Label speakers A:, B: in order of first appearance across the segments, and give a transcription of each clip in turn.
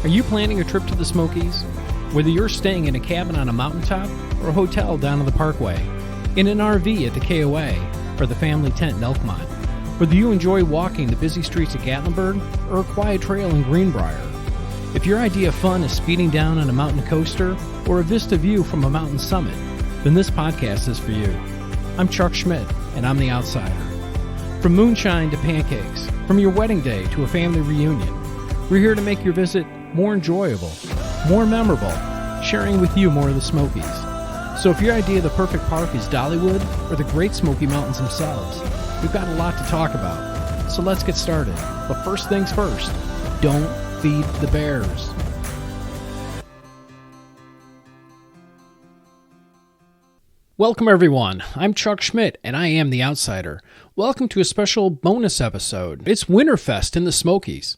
A: Are you planning a trip to the Smokies? Whether you're staying in a cabin on a mountaintop or a hotel down on the Parkway, in an RV at the KOA, or the family tent in Elkmont, whether you enjoy walking the busy streets of Gatlinburg or a quiet trail in Greenbrier, if your idea of fun is speeding down on a mountain coaster or a vista view from a mountain summit, then this podcast is for you. I'm Chuck Schmidt, and I'm the Outsider. From moonshine to pancakes, from your wedding day to a family reunion, we're here to make your visit more enjoyable, more memorable, sharing with you more of the Smokies. So if your idea of the perfect park is Dollywood or the great Smoky Mountains themselves, we've got a lot to talk about. So let's get started. But first things first, don't feed the bears. Welcome everyone, I'm Chuck Schmidt and I am the Outsider. Welcome to a special bonus episode. It's Winterfest in the Smokies.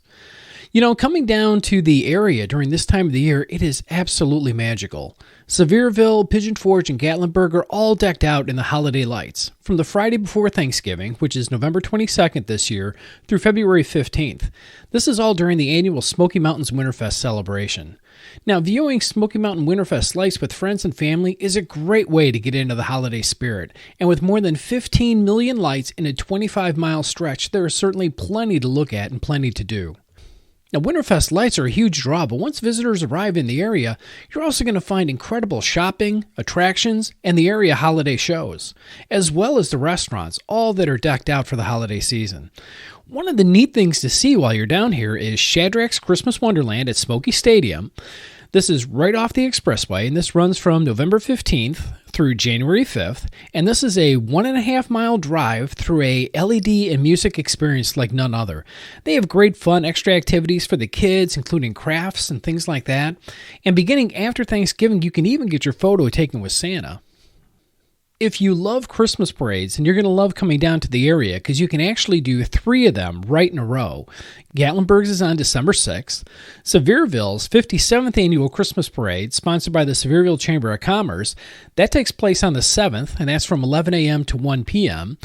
A: You know, coming down to the area during this time of the year, it is absolutely magical. Sevierville, Pigeon Forge, and Gatlinburg are all decked out in the holiday lights. From the Friday before Thanksgiving, which is November 22nd this year, through February 15th. This is all during the annual Smoky Mountains Winterfest celebration. Now, viewing Smoky Mountain Winterfest lights with friends and family is a great way to get into the holiday spirit. And with more than 15 million lights in a 25-mile stretch, there is certainly plenty to look at and plenty to do. Now, Winterfest lights are a huge draw, but once visitors arrive in the area, you're also going to find incredible shopping, attractions, and the area holiday shows, as well as the restaurants, all that are decked out for the holiday season. One of the neat things to see while you're down here is Shadrack's Christmas Wonderland at Smoky Stadium. This is right off the expressway, and this runs from November 15th through January 5th, and this is a 1.5-mile drive through a LED and music experience like none other. They have great fun extra activities for the kids, including crafts and things like that, and beginning after Thanksgiving, you can even get your photo taken with Santa. If you love Christmas parades, and you're going to love coming down to the area because you can actually do 3 of them right in a row. Gatlinburg's is on December 6th. Sevierville's 57th Annual Christmas Parade, sponsored by the Sevierville Chamber of Commerce, that takes place on the 7th, and that's from 11 a.m. to 1 p.m.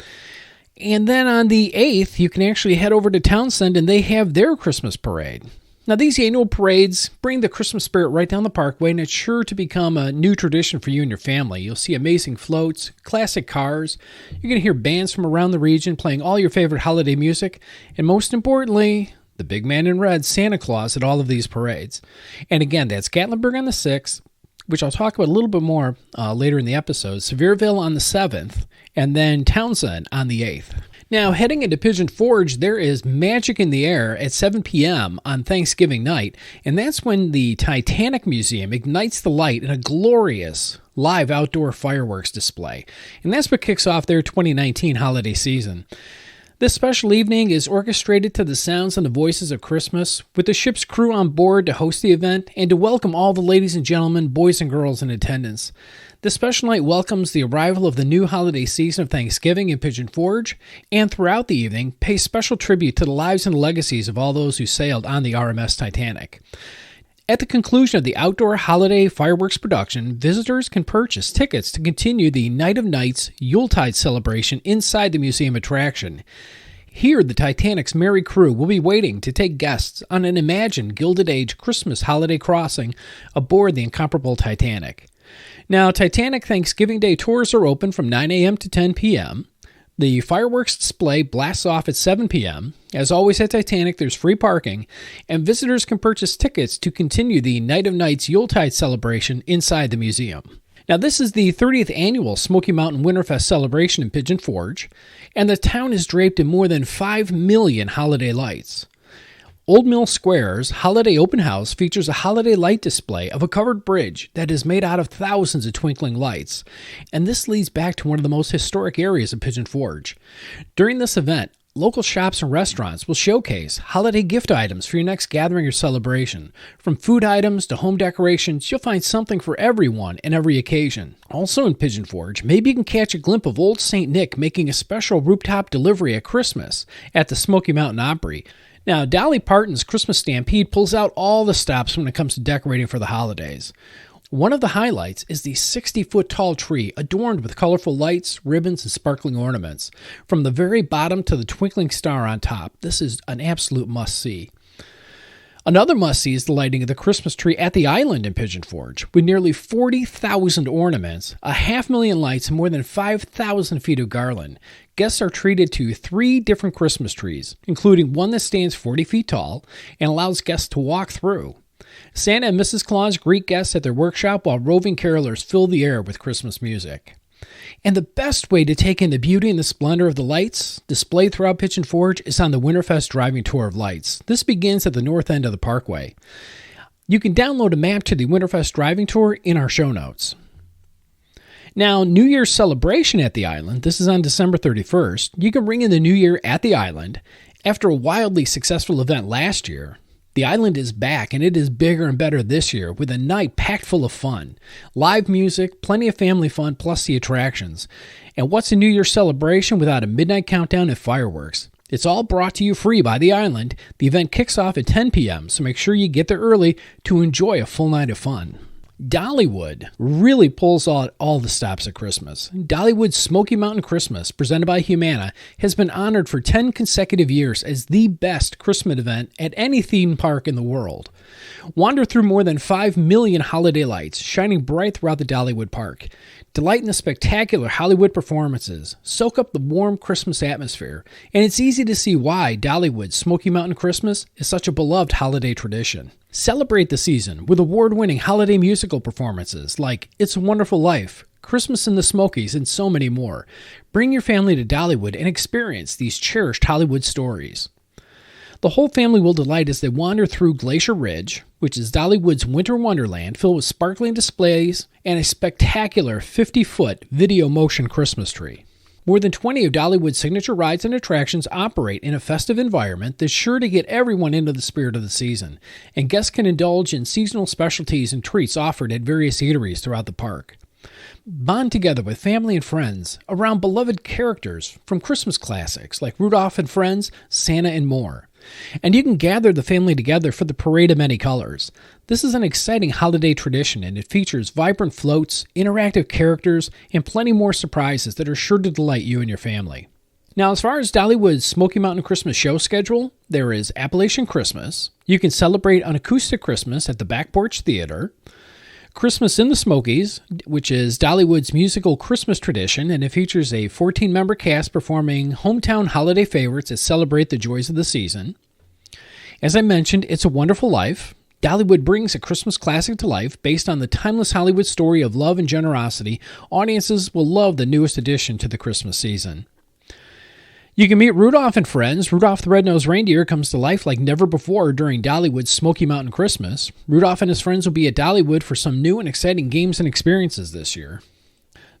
A: And then on the 8th, you can actually head over to Townsend, and they have their Christmas parade. Now, these annual parades bring the Christmas spirit right down the Parkway, and it's sure to become a new tradition for you and your family. You'll see amazing floats, classic cars. You're going to hear bands from around the region playing all your favorite holiday music, and most importantly, the big man in red, Santa Claus, at all of these parades. And again, that's Gatlinburg on the 6th, which I'll talk about a little bit more later in the episode, Sevierville on the 7th, and then Townsend on the 8th. Now, heading into Pigeon Forge, there is magic in the air at 7 p.m. on Thanksgiving night, and that's when the Titanic Museum ignites the light in a glorious live outdoor fireworks display. And that's what kicks off their 2019 holiday season. This special evening is orchestrated to the sounds and the voices of Christmas, with the ship's crew on board to host the event and to welcome all the ladies and gentlemen, boys and girls in attendance. This special night welcomes the arrival of the new holiday season of Thanksgiving in Pigeon Forge, and throughout the evening pays special tribute to the lives and legacies of all those who sailed on the RMS Titanic. At the conclusion of the outdoor holiday fireworks production, visitors can purchase tickets to continue the Night of Nights Yuletide celebration inside the museum attraction. Here, the Titanic's merry crew will be waiting to take guests on an imagined Gilded Age Christmas holiday crossing aboard the incomparable Titanic. Now, Titanic Thanksgiving Day tours are open from 9 a.m. to 10 p.m. The fireworks display blasts off at 7 p.m. As always at Titanic, there's free parking, and visitors can purchase tickets to continue the Night of Nights Yuletide celebration inside the museum. Now, this is the 30th annual Smoky Mountain Winterfest celebration in Pigeon Forge, and the town is draped in more than 5 million holiday lights. Old Mill Square's Holiday Open House features a holiday light display of a covered bridge that is made out of thousands of twinkling lights, and this leads back to one of the most historic areas of Pigeon Forge. During this event, local shops and restaurants will showcase holiday gift items for your next gathering or celebration. From food items to home decorations, you'll find something for everyone and every occasion. Also in Pigeon Forge, maybe you can catch a glimpse of Old St. Nick making a special rooftop delivery at Christmas at the Smoky Mountain Opry. Now, Dolly Parton's Christmas Stampede pulls out all the stops when it comes to decorating for the holidays. One of the highlights is the 60-foot-tall tree adorned with colorful lights, ribbons, and sparkling ornaments. From the very bottom to the twinkling star on top, this is an absolute must-see. Another must-see is the lighting of the Christmas tree at the island in Pigeon Forge. With nearly 40,000 ornaments, 500,000 lights, and more than 5,000 feet of garland, guests are treated to 3 different Christmas trees, including one that stands 40 feet tall and allows guests to walk through. Santa and Mrs. Claus greet guests at their workshop while roving carolers fill the air with Christmas music. And the best way to take in the beauty and the splendor of the lights displayed throughout Pigeon Forge is on the Winterfest driving tour of lights. This begins at the north end of the parkway. You can download a map to the Winterfest driving tour in our show notes. Now, New Year's celebration at the island, this is on December 31st. You can ring in the New Year at the island. After a wildly successful event last year, the island is back, and it is bigger and better this year with a night packed full of fun. Live music, plenty of family fun, plus the attractions. And what's a New Year's celebration without a midnight countdown and fireworks? It's all brought to you free by the island. The event kicks off at 10 p.m., so make sure you get there early to enjoy a full night of fun. Dollywood really pulls out all the stops at Christmas. Dollywood's Smoky Mountain Christmas, presented by Humana, has been honored for 10 consecutive years as the best Christmas event at any theme park in the world. Wander through more than 5 million holiday lights shining bright throughout the Dollywood Park. Delight in the spectacular Hollywood performances. Soak up the warm Christmas atmosphere. And it's easy to see why Dollywood's Smoky Mountain Christmas is such a beloved holiday tradition. Celebrate the season with award-winning holiday musical performances like It's a Wonderful Life, Christmas in the Smokies, and so many more. Bring your family to Dollywood and experience these cherished Hollywood stories. The whole family will delight as they wander through Glacier Ridge, which is Dollywood's winter wonderland filled with sparkling displays and a spectacular 50-foot video motion Christmas tree. More than 20 of Dollywood's signature rides and attractions operate in a festive environment that's sure to get everyone into the spirit of the season, and guests can indulge in seasonal specialties and treats offered at various eateries throughout the park. Bond together with family and friends around beloved characters from Christmas classics like Rudolph and Friends, Santa, and more. And you can gather the family together for the Parade of Many Colors. This is an exciting holiday tradition, and it features vibrant floats, interactive characters, and plenty more surprises that are sure to delight you and your family. Now, as far as Dollywood's Smoky Mountain Christmas show schedule, there is Appalachian Christmas. You can celebrate an acoustic Christmas at the Back Porch Theater. Christmas in the Smokies, which is Dollywood's musical Christmas tradition, and it features a 14-member cast performing hometown holiday favorites that celebrate the joys of the season. As I mentioned, It's a Wonderful Life. Dollywood brings a Christmas classic to life based on the timeless Hollywood story of love and generosity. Audiences will love the newest addition to the Christmas season. You can meet Rudolph and Friends. Rudolph the Red-Nosed Reindeer comes to life like never before during Dollywood's Smoky Mountain Christmas. Rudolph and his friends will be at Dollywood for some new and exciting games and experiences this year.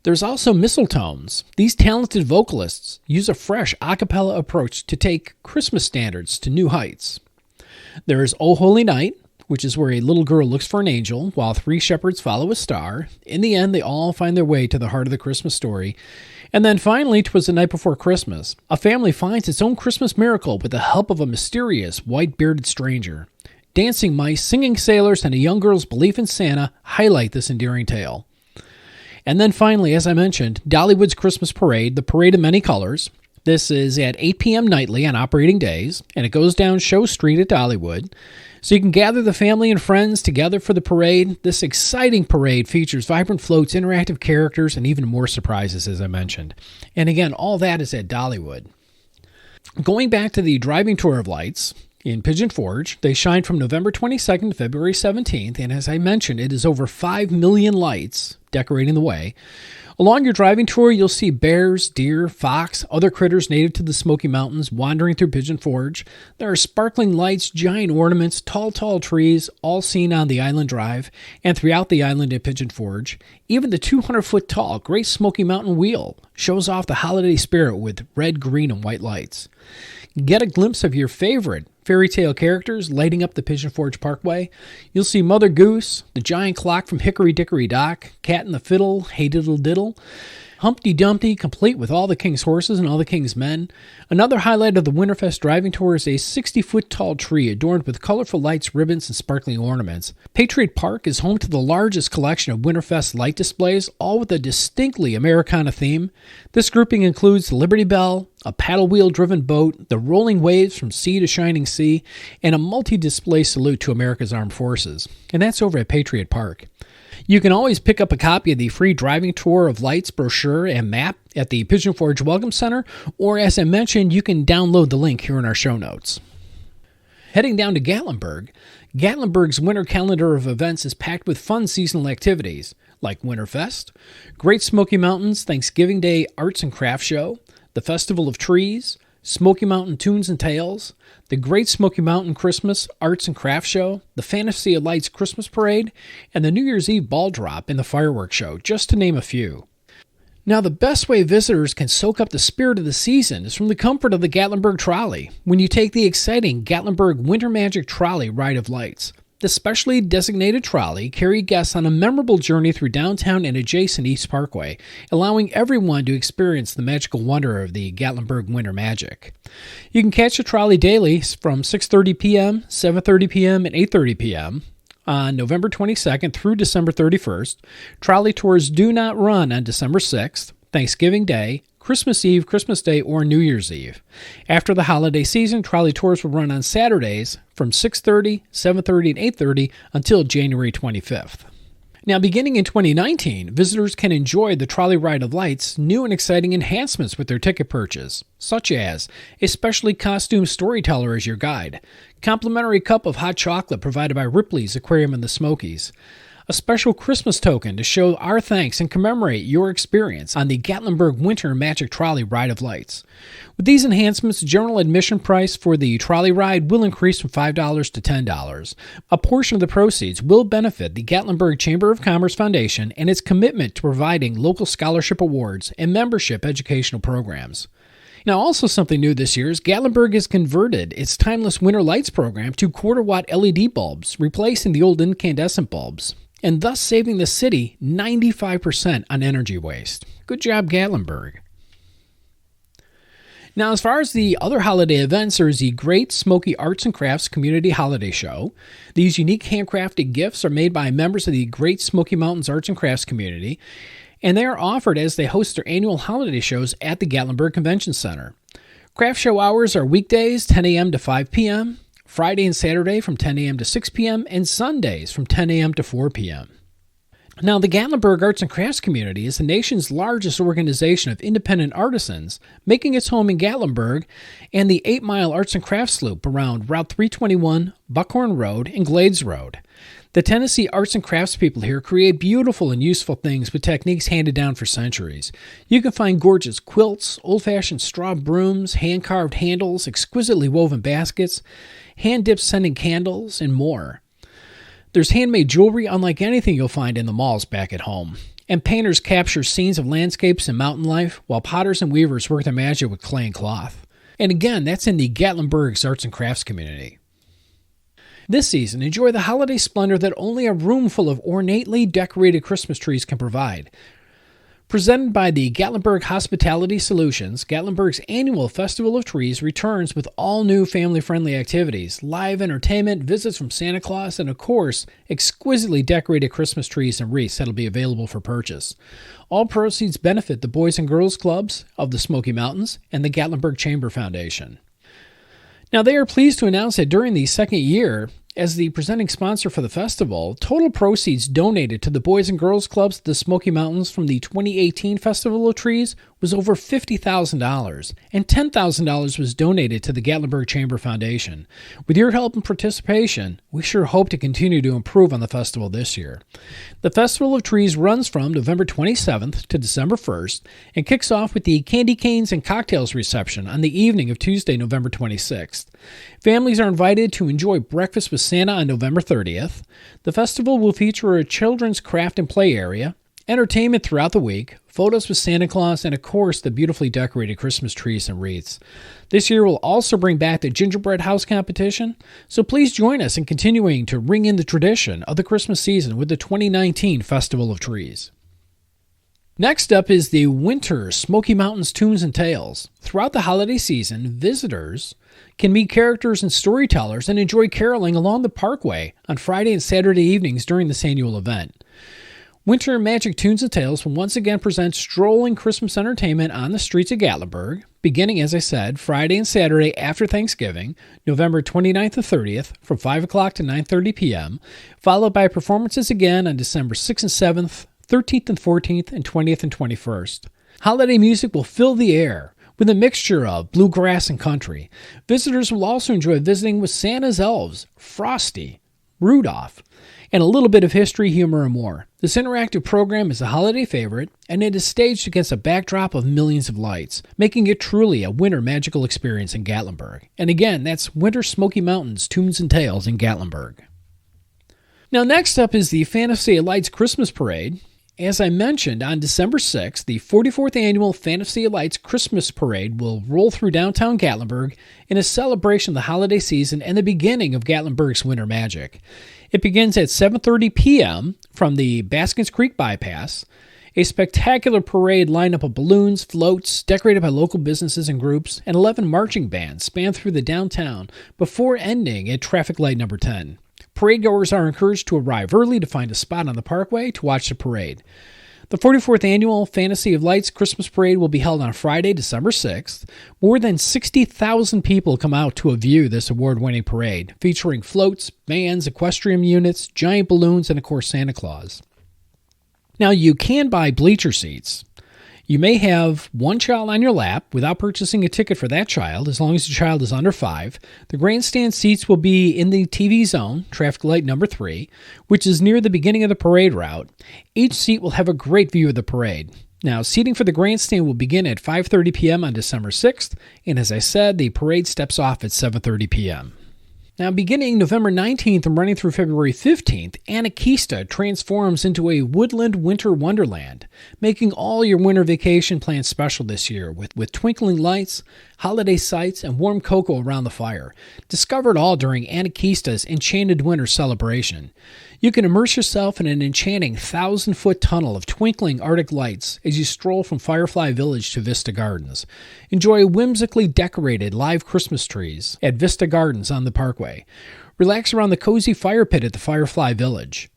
A: There's also Mistletones. These talented vocalists use a fresh a cappella approach to take Christmas standards to new heights. There is O Holy Night, which is where a little girl looks for an angel while 3 shepherds follow a star. In the end, they all find their way to the heart of the Christmas story. And then finally, 'Twas the Night Before Christmas. A family finds its own Christmas miracle with the help of a mysterious white-bearded stranger. Dancing mice, singing sailors, and a young girl's belief in Santa highlight this endearing tale. And then finally, as I mentioned, Dollywood's Christmas Parade, the Parade of Many Colors. This is at 8 p.m. nightly on operating days, and it goes down Show Street at Dollywood. So you can gather the family and friends together for the parade. This exciting parade features vibrant floats, interactive characters, and even more surprises, as I mentioned. And again, all that is at Dollywood. Going back to the driving tour of lights in Pigeon Forge, they shine from November 22nd to February 17th, and as I mentioned, it is over 5 million lights decorating the way. Along your driving tour, you'll see bears, deer, fox, other critters native to the Smoky Mountains wandering through Pigeon Forge. There are sparkling lights, giant ornaments, tall trees, all seen on the Island Drive and throughout the island at Pigeon Forge. Even the 200-foot-tall Great Smoky Mountain Wheel shows off the holiday spirit with red, green, and white lights. Get a glimpse of your favorite fairy tale characters lighting up the Pigeon Forge Parkway. You'll see Mother Goose, the giant clock from Hickory Dickory Dock, Cat and the Fiddle, Hey Diddle Diddle. Humpty Dumpty, complete with all the king's horses and all the king's men. Another highlight of the Winterfest driving tour is a 60-foot-tall tree adorned with colorful lights, ribbons, and sparkling ornaments. Patriot Park is home to the largest collection of Winterfest light displays, all with a distinctly Americana theme. This grouping includes the Liberty Bell, a paddle wheel-driven boat, the rolling waves from sea to shining sea, and a multi-display salute to America's armed forces. And that's over at Patriot Park. You can always pick up a copy of the free driving tour of lights brochure and map at the Pigeon Forge Welcome Center, or as I mentioned, you can download the link here in our show notes. Heading down to Gatlinburg, Gatlinburg's winter calendar of events is packed with fun seasonal activities like Winterfest, Great Smoky Mountains Thanksgiving Day Arts and Crafts Show, the Festival of Trees, Smoky Mountain Tunes and Tales, the Great Smoky Mountain Christmas Arts and Crafts Show, the Fantasy of Lights Christmas Parade, and the New Year's Eve Ball Drop and the Fireworks Show, just to name a few. Now, the best way visitors can soak up the spirit of the season is from the comfort of the Gatlinburg Trolley, when you take the exciting Gatlinburg Winter Magic Trolley Ride of Lights. The specially designated trolley carried guests on a memorable journey through downtown and adjacent East Parkway, allowing everyone to experience the magical wonder of the Gatlinburg winter magic. You can catch the trolley daily from 6:30 p.m., 7:30 p.m., and 8:30 p.m. on November 22nd through December 31st. Trolley tours do not run on December 6th, Thanksgiving Day, Christmas Eve, Christmas Day, or New Year's Eve. After the holiday season, trolley tours will run on Saturdays from 6:30, 7:30, and 8:30 until January 25th. Now, beginning in 2019, visitors can enjoy the Trolley Ride of Lights' new and exciting enhancements with their ticket purchase, such as a specially costumed storyteller as your guide, complimentary cup of hot chocolate provided by Ripley's Aquarium in the Smokies, a special Christmas token to show our thanks and commemorate your experience on the Gatlinburg Winter Magic Trolley Ride of Lights. With these enhancements, the general admission price for the trolley ride will increase from $5 to $10. A portion of the proceeds will benefit the Gatlinburg Chamber of Commerce Foundation and its commitment to providing local scholarship awards and membership educational programs. Now, also something new this year is Gatlinburg has converted its Timeless Winter Lights program to quarter-watt LED bulbs, replacing the old incandescent bulbs, and thus saving the city 95% on energy waste. Good job, Gatlinburg. Now, as far as the other holiday events, there is the Great Smoky Arts and Crafts Community Holiday Show. These unique handcrafted gifts are made by members of the Great Smoky Mountains Arts and Crafts community, and they are offered as they host their annual holiday shows at the Gatlinburg Convention Center. Craft show hours are weekdays 10 a.m. to 5 p.m., Friday and Saturday from 10 a.m. to 6 p.m., and Sundays from 10 a.m. to 4 p.m. Now, the Gatlinburg Arts and Crafts community is the nation's largest organization of independent artisans, making its home in Gatlinburg and the 8-mile Arts and Crafts Loop around Route 321, Buckhorn Road, and Glades Road. The Tennessee arts and crafts people here create beautiful and useful things with techniques handed down for centuries. You can find gorgeous quilts, old-fashioned straw brooms, hand-carved handles, exquisitely woven baskets, hand-dipped scented candles, and more. There's handmade jewelry unlike anything you'll find in the malls back at home. And painters capture scenes of landscapes and mountain life, while potters and weavers work their magic with clay and cloth. And again, that's in the Gatlinburg's Arts and Crafts community. This season, enjoy the holiday splendor that only a room full of ornately decorated Christmas trees can provide. Presented by the Gatlinburg Hospitality Solutions, Gatlinburg's annual Festival of Trees returns with all new family-friendly activities, live entertainment, visits from Santa Claus, and of course, exquisitely decorated Christmas trees and wreaths that'll be available for purchase. All proceeds benefit the Boys and Girls Clubs of the Smoky Mountains and the Gatlinburg Chamber Foundation. Now, they are pleased to announce that during the second year, as the presenting sponsor for the festival, total proceeds donated to the Boys and Girls Clubs of the Smoky Mountains from the 2018 Festival of Trees was over $50,000, and $10,000 was donated to the Gatlinburg Chamber Foundation. With your help and participation, we sure hope to continue to improve on the festival this year. The Festival of Trees runs from November 27th to December 1st and kicks off with the Candy Canes and Cocktails reception on the evening of Tuesday, November 26th. Families are invited to enjoy breakfast with Santa on November 30th. The festival will feature a children's craft and play area, entertainment throughout the week, photos with Santa Claus, and of course the beautifully decorated Christmas trees and wreaths. This year will also bring back the gingerbread house competition, so please join us in continuing to ring in the tradition of the Christmas season with the 2019 Festival of Trees. Next up is the winter Smoky Mountains Tunes and Tales. Throughout the holiday season, visitors can meet characters and storytellers and enjoy caroling along the parkway on Friday and Saturday evenings during this annual event. Winter Magic Tunes and Tales will once again present strolling Christmas entertainment on the streets of Gatlinburg, beginning, as I said, Friday and Saturday after Thanksgiving, November 29th and 30th, from 5 o'clock to 9:30 p.m., followed by performances again on December 6th and 7th, 13th and 14th, and 20th and 21st. Holiday music will fill the air with a mixture of bluegrass and country. Visitors will also enjoy visiting with Santa's elves, Frosty, Rudolph, and a little bit of history, humor, and more. This interactive program is a holiday favorite, and it is staged against a backdrop of millions of lights, making it truly a winter magical experience in Gatlinburg. And again, that's Winter Smoky Mountains Tunes and Tales in Gatlinburg. Now next up is the Fantasy of Lights Christmas Parade. As I mentioned, on December 6th, the 44th Annual Fantasy of Lights Christmas Parade will roll through downtown Gatlinburg in a celebration of the holiday season and the beginning of Gatlinburg's winter magic. It begins at 7:30 p.m. from the Baskins Creek Bypass. A spectacular parade lineup of balloons, floats, decorated by local businesses and groups, and 11 marching bands span through the downtown before ending at traffic light number 10. Paradegoers are encouraged to arrive early to find a spot on the parkway to watch the parade. The 44th Annual Fantasy of Lights Christmas Parade will be held on Friday, December 6th. More than 60,000 people come out to view this award-winning parade, featuring floats, bands, equestrian units, giant balloons, and of course Santa Claus. Now you can buy bleacher seats. You may have one child on your lap without purchasing a ticket for that child, as long as the child is under 5. The grandstand seats will be in the TV zone, traffic light number 3, which is near the beginning of the parade route. Each seat will have a great view of the parade. Now, seating for the grandstand will begin at 5:30 p.m. on December 6th, and as I said, the parade steps off at 7:30 p.m. Now, beginning November 19th and running through February 15th, Anakeesta transforms into a woodland winter wonderland, making all your winter vacation plans special this year with twinkling lights, holiday sights, and warm cocoa around the fire. Discover it all during Anakeesta's Enchanted Winter Celebration. You can immerse yourself in an enchanting 1,000-foot tunnel of twinkling Arctic lights as you stroll from Firefly Village to Vista Gardens. Enjoy whimsically decorated live Christmas trees at Vista Gardens on the Parkway. Relax around the cozy fire pit at the Firefly Village.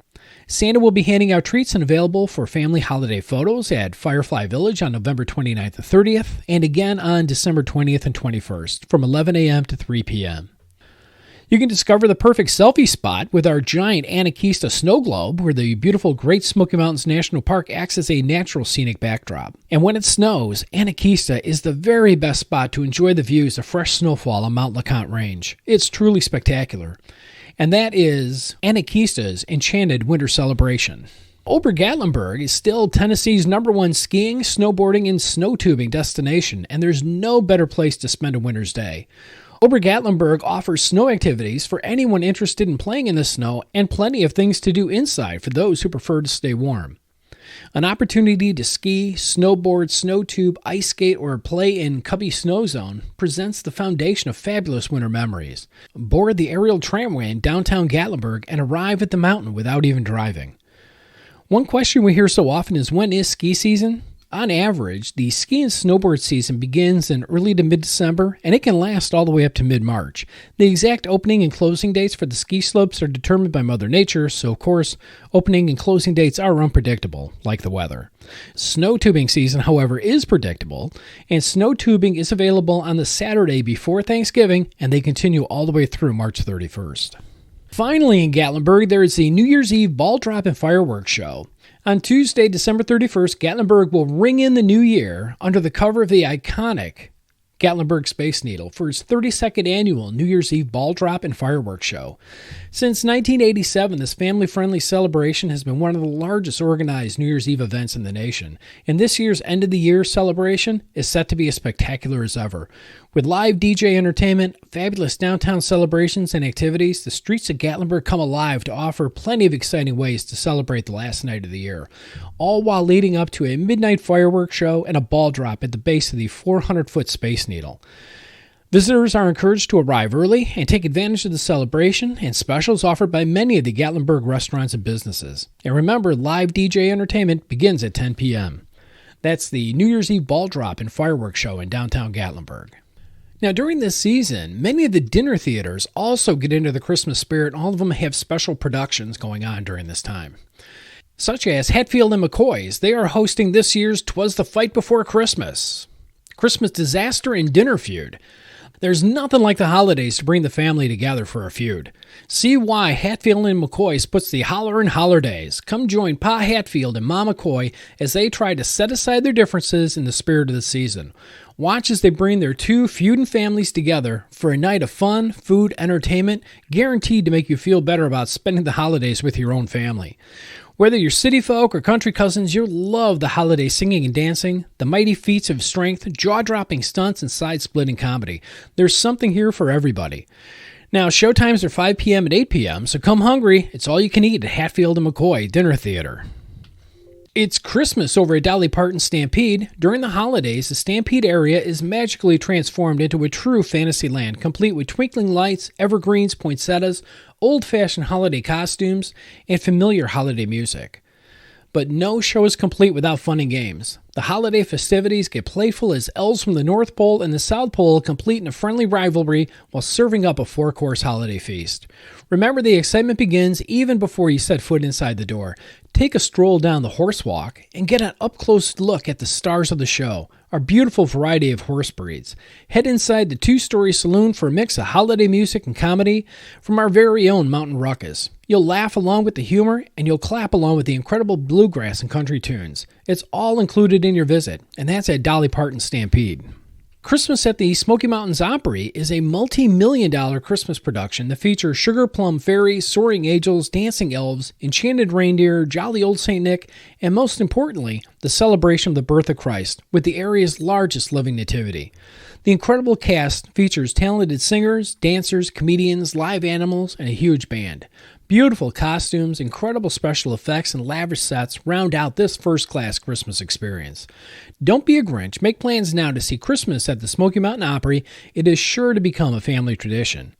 A: Santa will be handing out treats and available for family holiday photos at Firefly Village on November 29th and 30th, and again on December 20th and 21st from 11 a.m. to 3 p.m. You can discover the perfect selfie spot with our giant Anakeesta snow globe, where the beautiful Great Smoky Mountains National Park acts as a natural scenic backdrop. And when it snows, Anakeesta is the very best spot to enjoy the views of fresh snowfall on Mount LeConte Range. It's truly spectacular. And that is Anakeesta's Enchanted Winter Celebration. Ober-Gatlinburg is still Tennessee's #1 skiing, snowboarding, and snow tubing destination, and there's no better place to spend a winter's day. Ober-Gatlinburg offers snow activities for anyone interested in playing in the snow and plenty of things to do inside for those who prefer to stay warm. An opportunity to ski, snowboard, snow tube, ice skate, or play in Cubby Snow Zone presents the foundation of fabulous winter memories. Board the aerial tramway in downtown Gatlinburg and arrive at the mountain without even driving. One question we hear so often is, when is ski season? On average, the ski and snowboard season begins in early to mid-December, and it can last all the way up to mid-March. The exact opening and closing dates for the ski slopes are determined by Mother Nature, so of course, opening and closing dates are unpredictable, like the weather. Snow tubing season, however, is predictable, and snow tubing is available on the Saturday before Thanksgiving, and they continue all the way through March 31st. Finally, in Gatlinburg, there is the New Year's Eve ball drop and fireworks show. On Tuesday, December 31st, Gatlinburg will ring in the new year under the cover of the iconic Gatlinburg Space Needle for its 32nd annual New Year's Eve ball drop and fireworks show. Since 1987, this family-friendly celebration has been one of the largest organized New Year's Eve events in the nation, and this year's end-of-the-year celebration is set to be as spectacular as ever. With live DJ entertainment, fabulous downtown celebrations and activities, the streets of Gatlinburg come alive to offer plenty of exciting ways to celebrate the last night of the year, all while leading up to a midnight fireworks show and a ball drop at the base of the 400-foot Space Needle. Visitors are encouraged to arrive early and take advantage of the celebration and specials offered by many of the Gatlinburg restaurants and businesses. And remember, live DJ entertainment begins at 10 p.m. That's the New Year's Eve ball drop and fireworks show in downtown Gatlinburg. Now, during this season, many of the dinner theaters also get into the Christmas spirit. All of them have special productions going on during this time, such as Hatfield and McCoy's. They are hosting this year's 'Twas the Fight Before Christmas Disaster and Dinner Feud. There's nothing like the holidays to bring the family together for a feud. See why Hatfield and McCoy's puts the holler in holler days. Come join Pa Hatfield and Ma McCoy as they try to set aside their differences in the spirit of the season. Watch as they bring their two feuding families together for a night of fun, food, entertainment, guaranteed to make you feel better about spending the holidays with your own family. Whether you're city folk or country cousins, you'll love the holiday singing and dancing, the mighty feats of strength, jaw-dropping stunts, and side-splitting comedy. There's something here for everybody. Now, showtimes are 5 p.m. and 8 p.m., so come hungry. It's all you can eat at Hatfield and McCoy Dinner Theater. It's Christmas over at Dolly Parton's Stampede. During the holidays, the Stampede area is magically transformed into a true fantasy land, complete with twinkling lights, evergreens, poinsettias, old-fashioned holiday costumes, and familiar holiday music. But no show is complete without fun and games. The holiday festivities get playful as elves from the North Pole and the South Pole complete in a friendly rivalry while serving up a 4-course holiday feast. Remember, the excitement begins even before you set foot inside the door. Take a stroll down the horse walk and get an up-close look at the stars of the show, our beautiful variety of horse breeds. Head inside the 2-story saloon for a mix of holiday music and comedy from our very own Mountain Ruckus. You'll laugh along with the humor, and you'll clap along with the incredible bluegrass and country tunes. It's all included in your visit, and that's at Dolly Parton Stampede. Christmas at the Smoky Mountains Opry is a multi-million-dollar Christmas production that features sugar plum fairies, soaring angels, dancing elves, enchanted reindeer, jolly old St. Nick, and most importantly, the celebration of the birth of Christ with the area's largest living nativity. The incredible cast features talented singers, dancers, comedians, live animals, and a huge band. Beautiful costumes, incredible special effects, and lavish sets round out this first-class Christmas experience. Don't be a Grinch. Make plans now to see Christmas at the Smoky Mountain Opry. It is sure to become a family tradition.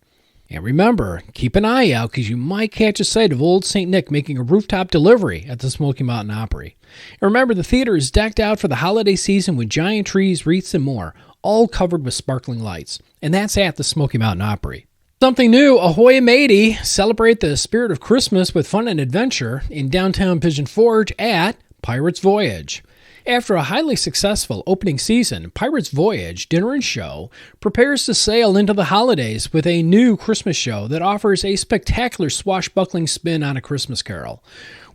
A: And remember, keep an eye out because you might catch a sight of old St. Nick making a rooftop delivery at the Smoky Mountain Opry. And remember, the theater is decked out for the holiday season with giant trees, wreaths, and more, all covered with sparkling lights. And that's at the Smoky Mountain Opry. Something new, ahoy matey! Celebrate the spirit of Christmas with fun and adventure in downtown Pigeon Forge at Pirate's Voyage. After a highly successful opening season, Pirate's Voyage Dinner and Show prepares to sail into the holidays with a new Christmas show that offers a spectacular swashbuckling spin on A Christmas Carol.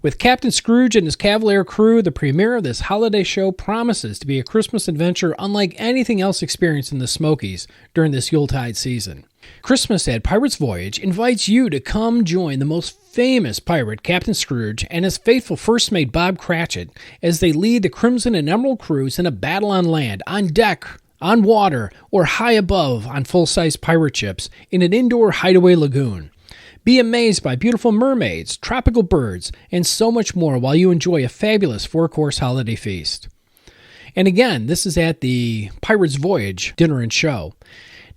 A: With Captain Scrooge and his Cavalier crew, the premiere of this holiday show promises to be a Christmas adventure unlike anything else experienced in the Smokies during this Yuletide season. Christmas at Pirate's Voyage invites you to come join the most famous pirate, Captain Scrooge, and his faithful first mate, Bob Cratchit, as they lead the Crimson and Emerald crews in a battle on land, on deck, on water, or high above on full-size pirate ships in an indoor hideaway lagoon. Be amazed by beautiful mermaids, tropical birds, and so much more while you enjoy a fabulous 4-course holiday feast. And again, this is at the Pirate's Voyage Dinner and Show.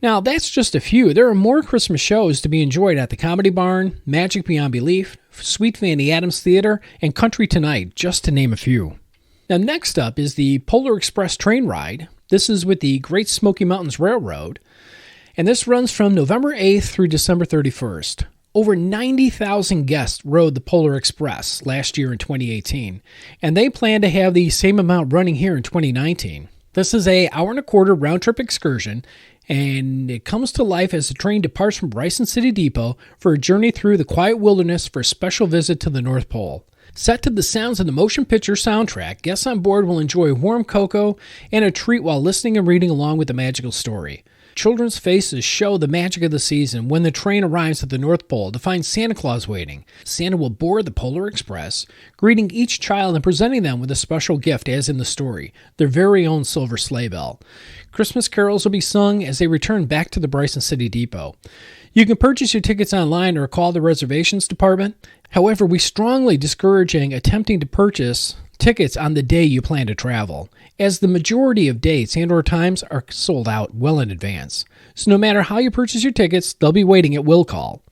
A: Now, that's just a few. There are more Christmas shows to be enjoyed at the Comedy Barn, Magic Beyond Belief, Sweet Fanny Adams Theater, and Country Tonight, just to name a few. Now, next up is the Polar Express train ride. This is with the Great Smoky Mountains Railroad, and this runs from November 8th through December 31st. Over 90,000 guests rode the Polar Express last year in 2018, and they plan to have the same amount running here in 2019. This is an hour-and-a-quarter round-trip excursion, and it comes to life as the train departs from Bryson City Depot for a journey through the quiet wilderness for a special visit to the North Pole. Set to the sounds of the motion picture soundtrack, guests on board will enjoy warm cocoa and a treat while listening and reading along with the magical story. Children's faces show the magic of the season when the train arrives at the North Pole to find Santa Claus waiting. Santa will board the Polar Express, greeting each child and presenting them with a special gift as in the story, their very own silver sleigh bell. Christmas carols will be sung as they return back to the Bryson City Depot. You can purchase your tickets online or call the reservations department. However, we strongly discourage attempting to purchase tickets on the day you plan to travel, as the majority of dates and/or times are sold out well in advance. So no matter how you purchase your tickets, they'll be waiting at will call.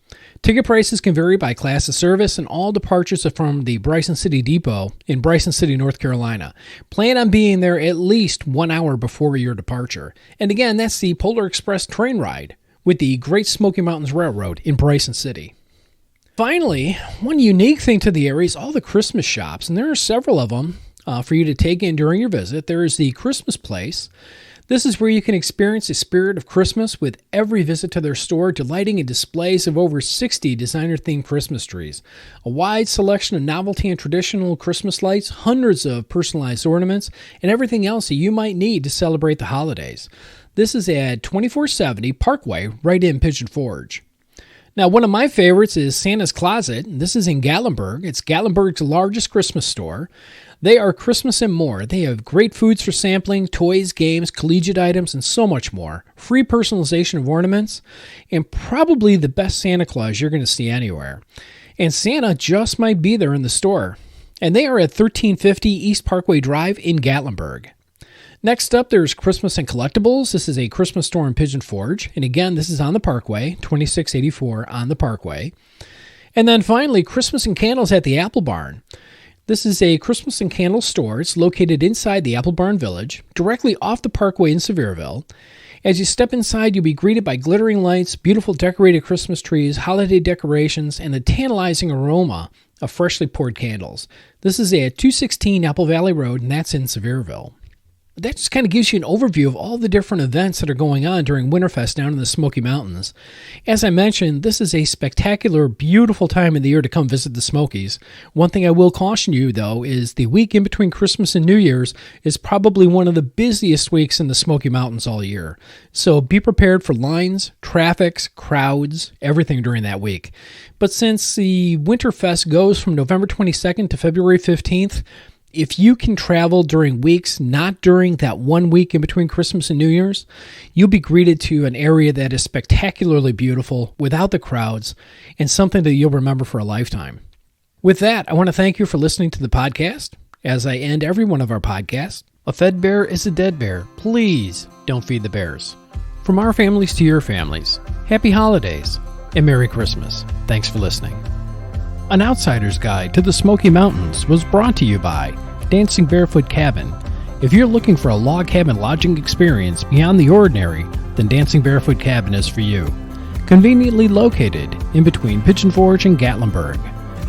A: Ticket prices can vary by class of service, and all departures are from the Bryson City Depot in Bryson City, North Carolina. Plan on being there at least 1 hour before your departure. And again, that's the Polar Express train ride with the Great Smoky Mountains Railroad in Bryson City. Finally, one unique thing to the area is all the Christmas shops, and there are several of them for you to take in during your visit. There is the Christmas Place. This is where you can experience the spirit of Christmas with every visit to their store, delighting in displays of over 60 designer-themed Christmas trees, a wide selection of novelty and traditional Christmas lights, hundreds of personalized ornaments, and everything else that you might need to celebrate the holidays. This is at 2470 Parkway, right in Pigeon Forge. Now, one of my favorites is Santa's Closet. This is in Gatlinburg. It's Gatlinburg's largest Christmas store. They are Christmas and more. They have great foods for sampling, toys, games, collegiate items, and so much more. Free personalization of ornaments, and probably the best Santa Claus you're going to see anywhere. And Santa just might be there in the store. And they are at 1350 East Parkway Drive in Gatlinburg. Next up, there's Christmas and Collectibles. This is a Christmas store in Pigeon Forge. And again, this is on the Parkway, 2684 on the Parkway. And then finally, Christmas and Candles at the Apple Barn. This is a Christmas and candle store. It's located inside the Apple Barn Village, directly off the Parkway in Sevierville. As you step inside, you'll be greeted by glittering lights, beautiful decorated Christmas trees, holiday decorations, and the tantalizing aroma of freshly poured candles. This is at 216 Apple Valley Road, and that's in Sevierville. That just kind of gives you an overview of all the different events that are going on during Winterfest down in the Smoky Mountains. As I mentioned, this is a spectacular, beautiful time of the year to come visit the Smokies. One thing I will caution you, though, is the week in between Christmas and New Year's is probably one of the busiest weeks in the Smoky Mountains all year. So be prepared for lines, traffics, crowds, everything during that week. But since the Winterfest goes from November 22nd to February 15th, if you can travel during weeks, not during that 1 week in between Christmas and New Year's, you'll be greeted to an area that is spectacularly beautiful without the crowds and something that you'll remember for a lifetime. With that, I want to thank you for listening to the podcast. As I end every one of our podcasts, a fed bear is a dead bear. Please don't feed the bears. From our families to your families, happy holidays and Merry Christmas. Thanks for listening. An Outsider's Guide to the Smoky Mountains was brought to you by Dancing Barefoot Cabin. If you're looking for a log cabin lodging experience beyond the ordinary, then Dancing Barefoot Cabin is for you. Conveniently located in between Pigeon Forge and Gatlinburg.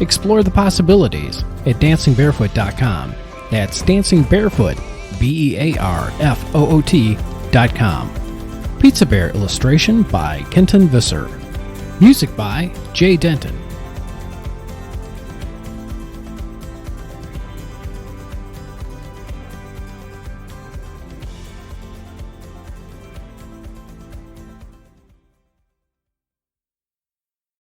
A: Explore the possibilities at dancingbarefoot.com. That's dancingbarefoot, BEARFOOT.com. Pizza Bear illustration by Kenton Visser. Music by Jay Denton.